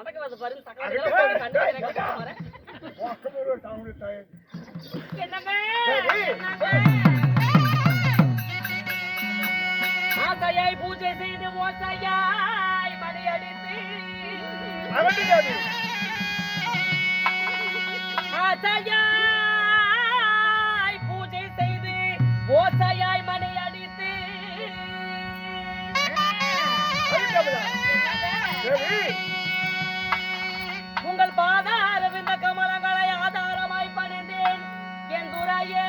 நடக்கிறது பாருங்க சக்கரம் வரேன் என்னங்க ஆசையாய் பூஜை செய்து ஓசையாய் மணி அடித்து ஆசையாய் பூஜை செய்து ஓசையாய் மணி அடித்து உங்கள் பாதார விந்த கமலங்களை ஆதாரமாய் பணிந்தேன் என் துறையே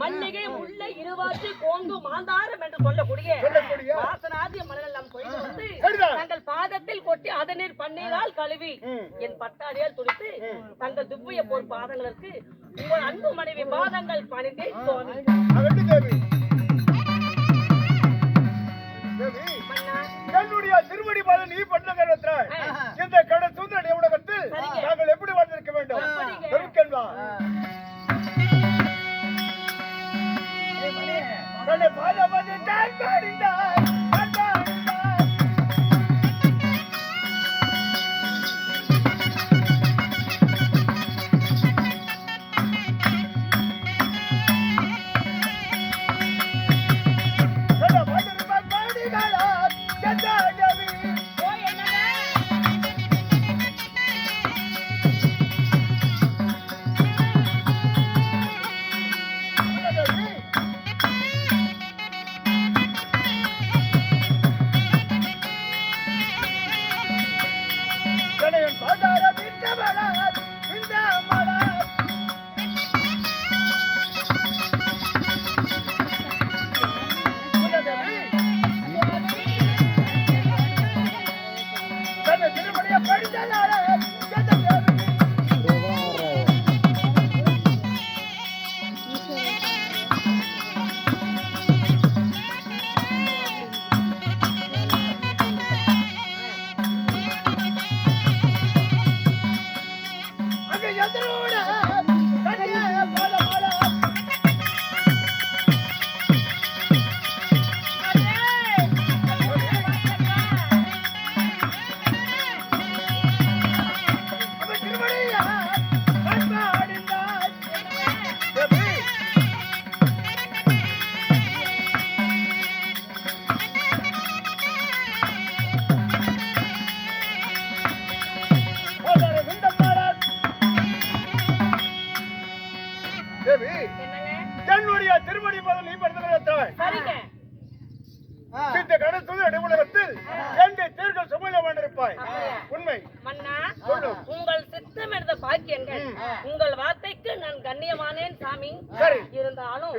மல்லிகை முல்லை இருவாச்சி கோங்கு மாந்தாரம் என்று சொல்லக்கூடிய வாசனாதிய மலரெல்லாம் கொண்டு வந்து தங்கள் பாதத்தில் கொட்டி அதனீர் பன்னீரால் கழுவி என் பட்டாடியால் துடித்து தங்கள் திவ்ய போர் பாதங்களுக்கு உங்கள் அன்பு மனைவி பாதங்கள் பணிந்தே சுவாமி. என்னுடைய திருவடி பாதம் நீ பண்ண காரணத்தால் இந்த கடை சுந்தரடைய உலகத்தில் நாங்கள் எப்படி வாழ்ந்திருக்க வேண்டும் இந்த கடற்கரை நடுவுலகத்தில் 2 தேர்கள் சுமையில வாழ்ந்திருப்பாய். உண்மை மன்னா, சொல்லு. உங்கள் சித்தம் எடுத்த பாக்கியங்கள் உங்கள் வார்த்தைக்கு நான் கண்ணியமானேன் சாமி. சரி. இருந்தாலும்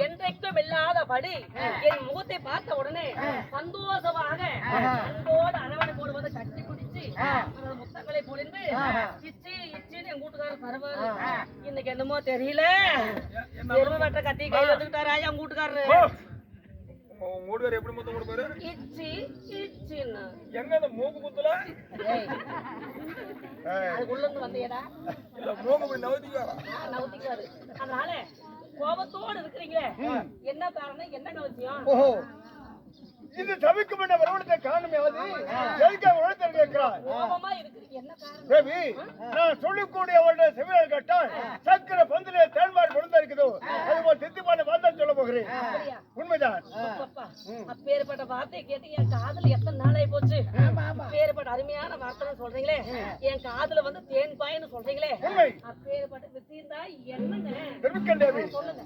என்றைக்கும் இல்லாதபடி என் முகத்தை பார்த்த உடனே சந்தோஷமாக அன்போடு அரவணை போடுவதை கட்டி பிடிச்சு அந்த முத்தங்களை பொழிந்து இச்சி இச்சின்னு என் கூட்டுக்காரர் தருவாரு. இன்னைக்கு என்னமோ தெரியல, எருமை வெட்ட கத்தி கை வந்துட்டாரா என் கூட்டுக்காரரு. மூடுகார் எப்படி முத்தம் கொடுப்பாரு? இச்சி இச்சின்னு எங்க அந்த மூக்கு குத்துல அதுக்குள்ள இருந்து வந்தியடா மூக்கு போய் நவதிக்காரா? நவுத்திக்காரு. அதனால கோபத்தோடு இருக்கிறீங்களே, என்ன காரணம், என்ன கவசியம்? ஓஹோ, இது சபைக்கும் என்ன வரவழைத்த காரணம் யாவது? எதுக்காக உழைத்த கேட்கிறார்? கோபமா இருக்கிறீங்க, என்ன காரணம்? தேவி, நான் சொல்லக்கூடிய அவருடைய செவியால் கேட்டால் சக்கர பந்திலே தேன்பாடு கொடுத்தா இருக்குதோ அதுபோல் தித்திப்பான வார்த்தை சொல்ல போகிறேன். உண்மைதான். அப்பேற்பட்ட வார்த்தையை கேட்டு என் காதுல எத்தனை நாளாயி போச்சு. அப்பேற்பட்ட அருமையான வார்த்தை சொல்றீங்களே, என் காதுல வந்து தேன் பாயின்னு சொல்றீங்களே, உண்மை. அப்பேற்பட்ட வித்தியிருந்தா என்னங்க தெரிவிக்கேன் தேவி. சொல்லுங்க.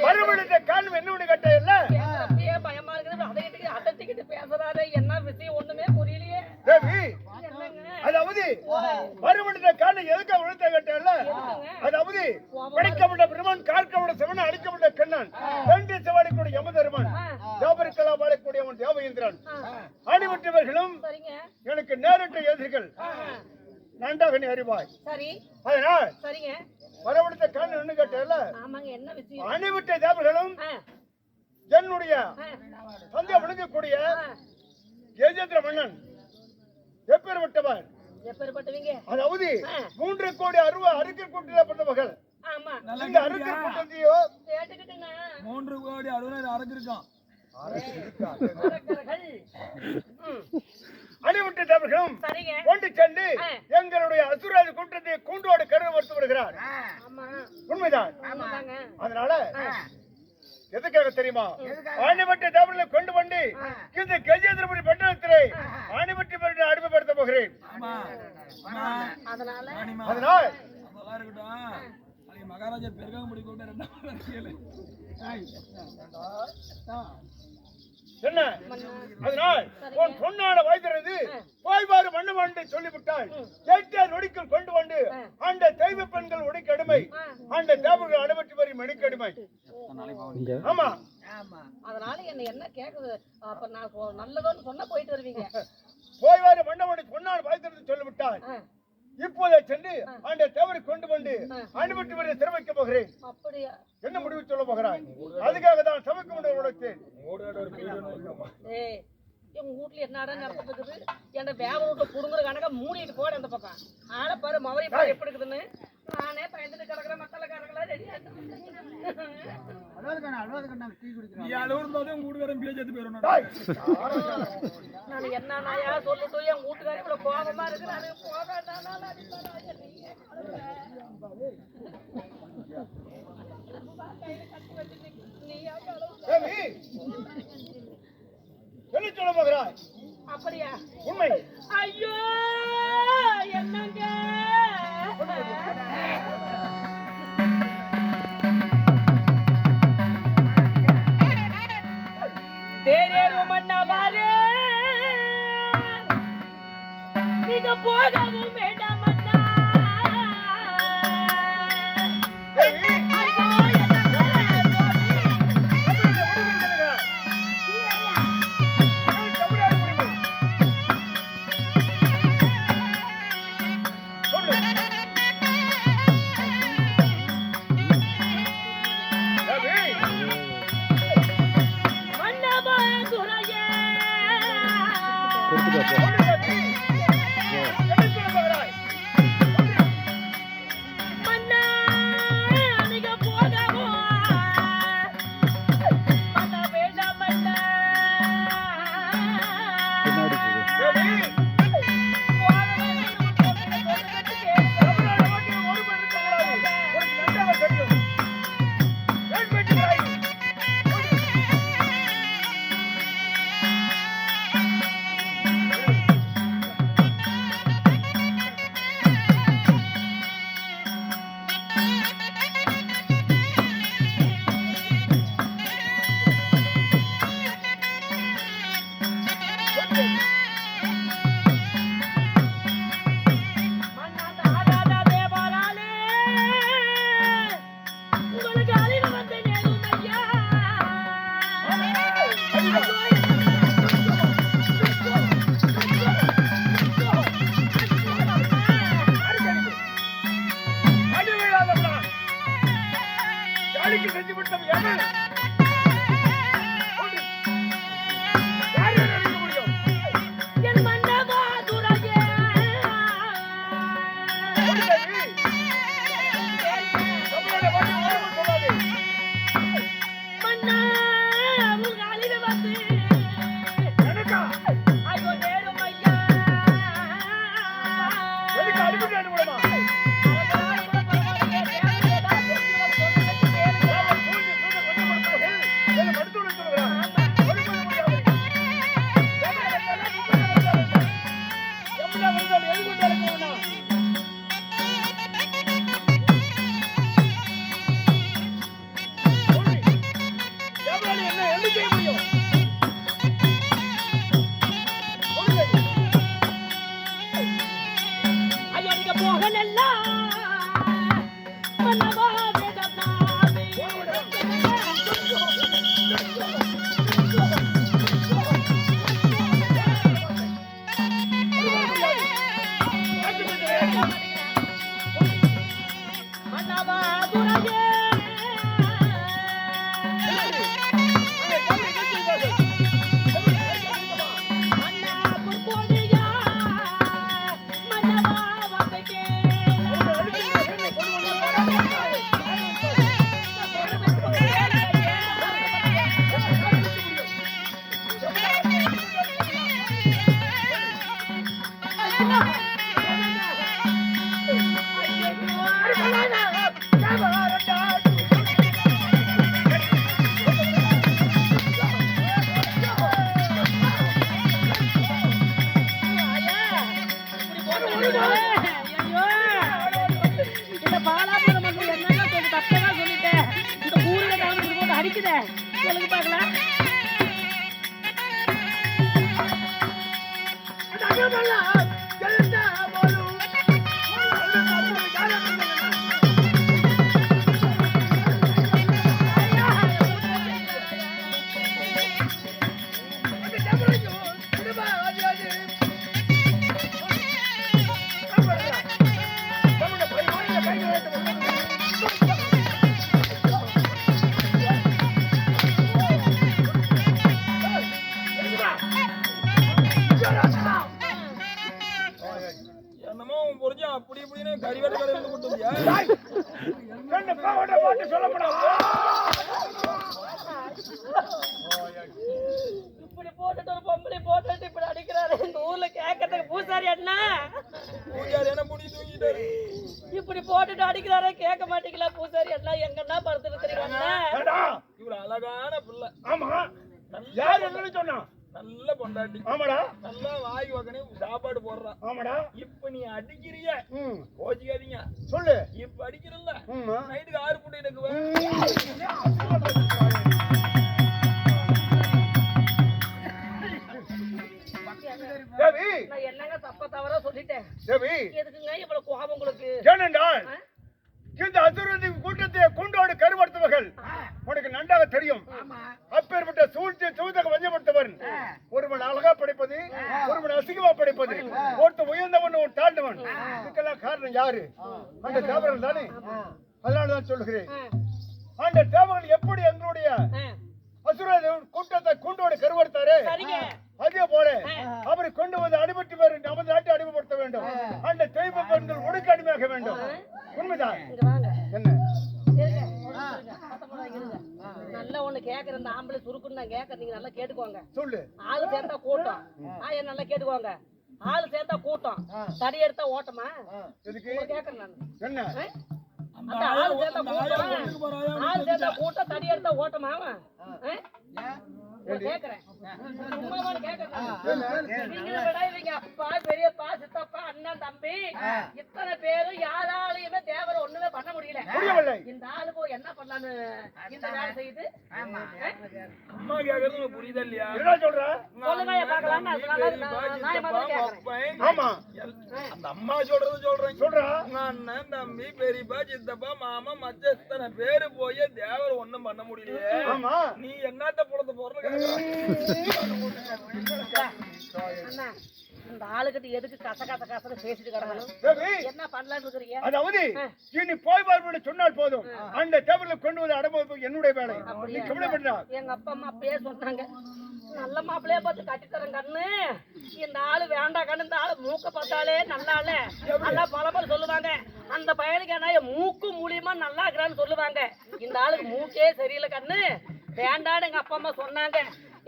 வரவழைத்த காரணம் என்ன ஒண்ணு கேட்ட இல்ல? பயமா இருக்குது, அதை கிட்ட அதட்டிக்கிட்டு பேசுறாரு, என்ன விஷயம் ஒண்ணுமே புரியலையே. தேவி, அதாவது வரவழைத்த காரணம் எதுக்காக உழைத்த கேட்ட இல்ல? அதாவது படைக்கப்பட்ட பிரம்மன், கார்க்கப்பட்ட சிவன், அழிக்கப்பட்ட கண்ணன், 2 செவாடிக்கூடிய யமதர்மன், தேவருக்கெல்லாம் வாழக்கூடியவன் தேவேந்திரன், அடிபட்டவர்களும் எனக்கு நேரிட்ட எதிரிகள் நன்றாக நீ அறிவாய். சரி, அதனால் சரிங்க, வரவழைத்த காரணம் என்ன கேட்டல? ஆமாங்க, என்ன விஷயம்? அணிவிட்ட தேவர்களும் என்னுடைய தந்தை விளங்கக்கூடிய கஜேந்திர மன்னன் எப்பேற்பட்டவர்? எப்பேற்பட்டவங்க? அதாவது 3 கோடி அறுக்கர் கூட்டில பிறந்தவர்கள். ஆமா, இந்த அறுக்கர் கூட்டத்தையோ கேட்டுக்கிட்டுங்க 3 கோடி 60 அரக்கிருக்கான். அணிவிட்ட தேவர்களும் கொண்டு சென்று எங்களுடைய அசுராஜ கூட்டத்தை கூண்டோடு கருவறுத்து வருகிறார். உண்மைதான். அதனால எதுக்காக தெரியுமா? ஆணிவட்ட தேவர்களை கொண்டு வந்து இந்த கஜேந்திரபுரி பட்டணத்திலே ஆணிவட்டி பெற்று அடிமைப்படுத்த போகிறேன். அதனால அதனால் அதெல்லாம் இருக்கட்டும், மகாராஜா பெருகாம கூட்ட 2 என்ன? அதனால் உன் பொன்னாட வாய்க்கிறது போய்வாறு மண்ணு சொல்லிவிட்டால் 8 நொடிக்குள் கொண்டு வந்து அந்த தெய்வ பெண்கள் உடைக்கு அடிமை, அந்த தேவர்கள் அடைபற்றி வரும் மணிக்கு அடிமை. ஆமா, அதனால என்ன கேக்குது? அப்ப நான் நல்லதோன்னு சொன்னா போயிட்டு வருவீங்க. போய்வாறு மண்ணு பொன்னாட வாய்க்கிறது சொல்லிவிட்டால் இப்போதே சென்று அந்த தேவரை கொண்டு வந்து அனுமதி வரை சிறமைக்க போகிறேன். அப்படியா? என்ன முடிவு சொல்ல போகிறாய்? அதுக்காக தான் சமைக்க முடிவு உழைத்தேன். உங்க வீட்டுல என்னடா நடந்துட்டு இருக்குது? என்ன வேக வீட்டுல புடுங்குற கணக்கா மூடிட்டு போட அந்த பக்கம் ஆள பாரு, மவரை பாரு எப்படி இருக்குதுன்னு. நானே பயந்துட்டு கிடக்குற மக்களை கணக்கெல்லாம் ரெடியா நான் என்ன நாயா சொல்லிட்டு என் வீட்டுக்காரி இவ்வளவு கோபமா இருக்கிறாரு. என்ன சொல்ல போகிறாய்? அப்படியா? உண்மை. ஐயோ என்னங்க தேரேரு மன்னவாரே அதிக போகவும் வேண்டாம் அண்ணா. தேவி, ஐயோ, என்ன சுவாமி. தமிழ்நாடு முடிவு. சொல்லு. தேவி, மன்னவா துரையே. சொல்லு தேவி. என்ன சொல்ல போகிறாய்? மன்னா, அதிக போகவும் மன்னா வேண்டாம் அண்ணா. தேவி, தமிழ்நாடு மட்டும் ஒருவர் இருக்கக்கூடாது. உனக்கு நன்றாக தெரியும். ஏன் பேசுகிறாய்? மன்னாதாதாதா தேவாலாலே, உங்களுக்கு அழிவு வந்து நேரும் ஐயா. அடி விழாதவனா? யாருக்கு செஞ்சு விட்டது எவன்? சொல்லு. யாரை நினைக்க முடியும்? என் மன்னவா துரையே. சொல்லு தேவி. தமிழ்நாடு மட்டும் ஒருவர் சொல்லாதே. மன்னா, உங்களுக்கு அழிவு வந்து எனக்கா? ஐயோ நேரும் ஐயா. எதுக்கு அடிபட்டு அனுப்பணுமா? அதனால கூட பரவாயில்லையே, தேவையில்லை, ஏதாவது தெரிஞ்சவங்க சொல்றதை கேளுங்க. அவன் பூஜை செய்து கொல்லப்படுவார்கள். என்னை மருத்துவரை சொல்கிறான். ஒருவர் முடியாது. எவ்வளவு இருந்தாலும் எது கொண்டு அழைக்கணும்னா? சொல்லு. எவ்வளவு என்ன செய்ய முடியும்? சொல்லு தேவி. ஐயோ நீங்க போகலல்லா. மன்னவா வேண்டாம் நாமே. மன்னவா துரையே. மன்னா பொற்போடியா. மன்னவா வார்த்தை கேளு. அடிக்குதே சொல்லுங்க பாக்கலாம். என்னமோ உன் புரிஞ்சா அப்படி இப்படின்னு கறிவேட்ட கடையில இருந்து கொண்டு வந்தியா? பாட்டு சொல்லப்படாது. இப்படி போட்டுட்டு ஒரு பொம்பளை போட்டுட்டு இப்படி அடிக்கிறாரு இந்த ஊர்ல கேட்கறதுக்கு பூசாரி அண்ணா. பூஜாரி என்ன முடி தூங்கிட்டாரு. இப்படி போட்டுட்டு அடிக்கிறாரே கேட்க மாட்டீங்களா பூசாரி அண்ணா? எங்கன்னா படுத்துருக்கிறீங்க அண்ணா. ஏடா, இவ்வளவு அழகான பிள்ளை, ஆமா யார் என்னன்னு சொன்னா? நல்ல பொண்டாட்டி, ஆமாடா நல்லா வாய் வகனே சாப்பாடு போடுறான். ஆமாடா. இப்ப நீ அடிக்கிறிய ம் கோச்சிக்காதீங்க. சொல்லு. இப்ப அடிக்கிறல்ல, ம் நைட்டுக்கு 6 புட்டை எனக்கு தேவி நான் என்னங்க தப்ப தவறா சொல்லிட்டேன். தேவி எதுக்குங்க இவ்வளவு கோபம் உங்களுக்கு? ஏனென்றால் இந்த அசுரதி கூட்டத்தை கொண்டோடு கருவறுத்தவர்கள் உனக்கு நன்றாக தெரியும். அப்பேற்பட்ட சூழ்ச்சி சூதக வஞ்சப்படுத்தவன் ஒருவன் அழகா படைப்பது, ஒருவன் அசிங்கமா படைப்பது, ஒருத்த உயர்ந்தவன் ஒரு தாழ்ந்தவன். இதுக்கெல்லாம் காரணம் யாரு? அந்த தேவர்கள் தானே. அதனாலதான் சொல்லுகிறேன், அந்த தேவர்கள் எப்படி எங்களுடைய அசுர கூட்டத்தை கொண்டோடு கருவறுத்தாரு, அதே போல அவரை கொண்டு வந்து அடிபட்டு பேர் நமது நாட்டை அடிமைப்படுத்த வேண்டும். அந்த தெய்வ பெண்கள் உனக்கு அடிமையாக வேண்டும். உண்மைதான். என்ன நல்லா ஒண்ணு கேக்குற இந்த ஆம்பளை சுருக்குன்னு நான் கேக்குறேன், நீங்க நல்லா கேட்டுக்கோங்க. சொல்லு. ஆளு சேர்த்தா கூட்டம், என்ன நல்லா கேட்டுக்கோங்க. ஆளு சேர்த்தா கூட்டம், தடி எடுத்தா ஓட்டமா? கேக்குறேன் நான். என்ன ஆளு சேர்த்தா கூட்டம், தடி எடுத்தா ஓட்டமா? கேக்குறேன் அப்பா, பெரியப்பா, சித்தப்பா, அண்ணன், தம்பி இத்தனை பேரும் யாராலையுமே தேவரை ஒண்ணுமே பண்ண முடியல. இந்த ஆளுக்கு என்ன பண்ணலான்னு இந்த வேலை செய்யுது. அம்மா கேக்குறது புரியுதா இல்லையா? சொல்லுங்க பாக்கலாம். அந்த அம்மா சொல்றேன். உங்க அண்ணன், தம்பி, பெரியப்பா, சித்தப்பா, மாமா, மச்ச இத்தனை பேரு போய் தேவர் ஒண்ணும் பண்ண முடியலையே. நீ என்னத்த புலத்த போறது? இந்த ஆளுகிட்ட எதுக்கு கசன்னு பேசிட்டு கிடக்கணும்? என்ன பண்ணலான்னு இருக்கிறீங்க? அதாவது நீ போய் பார்வை சொன்னால் போதும், அந்த டேபிள்ல கொண்டு வந்து அடம்பு என்னுடைய வேலை. நீ கவலைப்படா. எங்க அப்பா அம்மா அப்பயே சொன்னாங்க, நல்ல மாப்பிள்ளைய பார்த்து கட்டித்தரேன் கண்ணு. இந்த ஆளு வேண்டாம் கண்ணு, இந்த ஆளு மூக்க பார்த்தாலே நல்லால நல்லா பலபல சொல்லுவாங்க. அந்த பையனுக்கு என்ன மூக்கு மூலியமா நல்லா இருக்கிறான்னு சொல்லுவாங்க. இந்த ஆளுக்கு மூக்கே சரியில்லை கண்ணு, வேண்டான்னு எங்க அப்பா அம்மா சொன்னாங்க.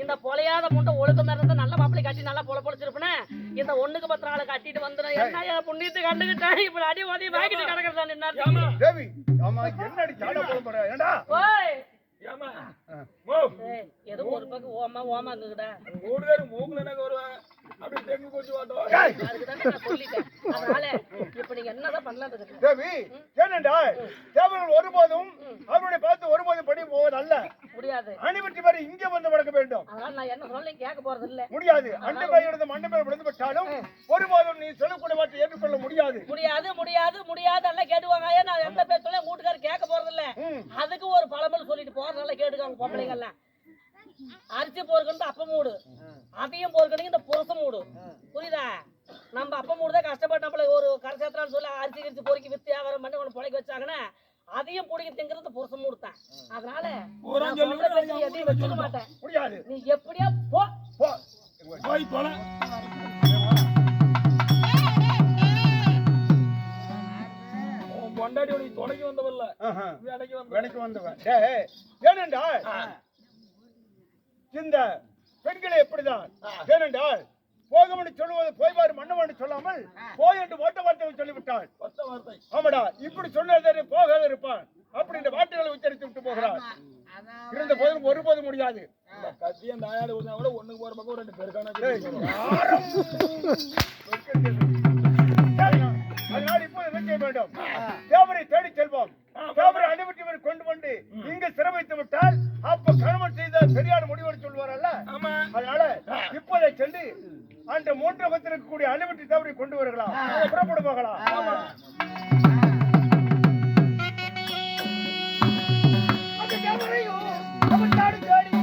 இந்த பொழையாத முண்டை ஒழுக்கம் இருந்தா நல்ல மாப்பிள்ளை கட்டி நல்லா பொழைச்சிருப்பேன். இந்த ஒண்ணுக்கு 10 நாளை கட்டிட்டு வந்துடும். என்ன புண்ணியத்தை கண்டுகிட்டேன், இப்ப அடி உதவி வாங்கிட்டு கிடக்குறதா ஏதோ ஒரு பக்கம் ஓமா ஓமா இருக்குடா. இப்ப நீங்க என்னதான் பண்ணலாம்? ஒருபோதும் அவருடைய பார்த்து ஒருபோதும் படி போவது அல்ல, முடியாது. அணிபற்றி வரை இங்கே வந்து வளர்க்க வேண்டும். அதனால நான் என்ன சொல்ல கேட்க போறது இல்ல. முடியாது. அண்டை பையிலிருந்து மண்டை பையில் விழுந்து விட்டாலும் ஒருபோதும் நீ சொல்லக்கூடிய வார்த்தை ஏற்றுக்கொள்ள முடியாது. முடியாது முடியாது முடியாது எல்லாம் கேட்டுவாங்க. நான் எந்த பேசல வீட்டுக்காரர் கேட்க போறது இல்ல. அதுக்கு ஒரு பழமொழி சொல்லிட்டு போறதுனால கேட்டுக்காங்க பொம்பளைங்க எல்லாம். அரிசி போர்க்கணும் அப்ப மூடு, அதையும் போர்க்கணும் இந்த புரச மூடு. புரியுதா? நம்ம அப்ப மூடுதான் கஷ்டப்பட்ட ஒரு கரசேத்திரான்னு சொல்லி அரிசி கிரிச்சு பொறுக்கி வித்து வியாபாரம் பண்ணி உனக்கு பொழைக்க வச்சாங்கன்னா அதையும் பிடிக்க திங்கிறது புருஷ மூடுத்தான். அதனால எதையும் வச்சுக்க மாட்டேன். முடியாது. நீ எப்படியா போ பொண்டாடி உனக்கு துணைக்கு வந்தவல்ல, எனக்கு வந்தவன். ஏனென்றால் இந்த பெண்களை எப்படிதான், ஏனென்றால் போகமனு சொல்லுவது போய்வாரு மன்னவனு சொல்லாமல் போய் என்று ஓட்ட வார்த்தை சொல்லிவிட்டாள். ஆமாடா, இப்படி சொன்னது போகாத இருப்பான் அப்படி இந்த வார்த்தைகளை உச்சரித்து விட்டு போகிறார். இருந்த போதும் ஒருபோதும் முடியாது. கத்தி அந்த ஆயாடு கூட ஒண்ணுக்கு போற பக்கம் 2 பேருக்கான. அதனால் இப்போது என்ன செய்ய வேண்டும்? தேவரை தேடி செல்வோம். தேவரை அனுமதி கொண்டு வந்து இங்க சிரமித்து விட்டால் அப்ப கணவன் செய்த சரியான முடிவு சொல்வாரல்ல. அதனால இப்போதை சென்று அந்த 3 இருக்கக்கூடிய அனுமதி தேவரை கொண்டு வரலாம், புறப்பட போகலாம். அந்த தேவரையும் அவன் நாடு தேடி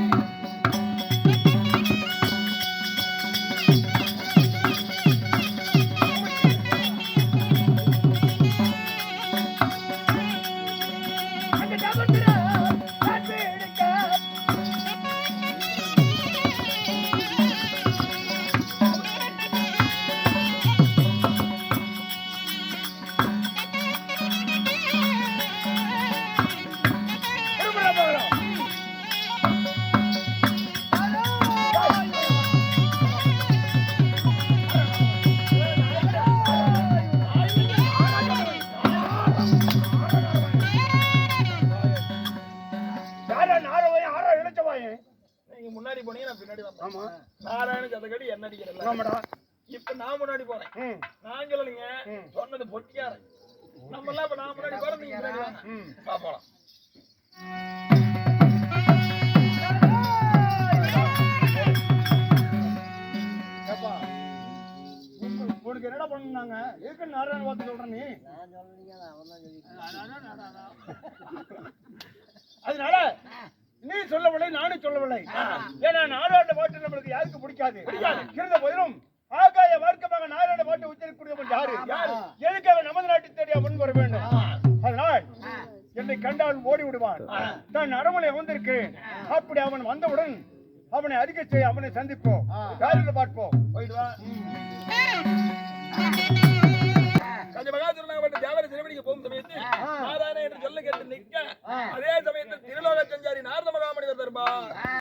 முன்னாடி போனீங்க, நான் பின்னாடி வந்தேன். நாராயண ஜதகடி என்ன அடிக்கிறேன். இப்ப நான் முன்னாடி போனேன். நான் சொல்லலைங்க, சொன்னது பொட்டியாரன். நம்ம எல்லாம் இப்ப நான் முன்னாடி போறேன், நீங்க பின்னாடி வாங்க. போலாம். உனக்கு என்னடா பண்ணாங்க எதுக்கு நாராயண வார்த்தை சொல்ற நீ அதனால நீ சொல்லவில்லை நானும் சொல்லவில்லை ஏன்னா நாராயண பாட்டு நம்மளுக்கு யாருக்கு பிடிக்காது இருந்த போதிலும் ஆகாய மார்க்கமாக நாராயண பாட்டு உச்சரிக்கக்கூடியவன் யாரு எதுக்காக நமது நாட்டை தேடி முன் வர வேண்டும் அதனால் என்னை கண்டால் ஓடி விடுவான் நான் அரண்மனை வந்திருக்கிறேன் அப்படி அவன் வந்தவுடன் அவனை அறிக்கை செய்ய அவனை சந்திப்போம் காரில் பார்ப்போம் போயிட்டு வா மகாசுரனாகப்பட்ட தேவர சிறுவனிக்கு போகும் சமயத்தில் நாராயண என்று சொல்ல கேட்டு நிற்க அதே சமயத்தில் திருலோக சஞ்சாரி நாரத மகாமணி தர்பார்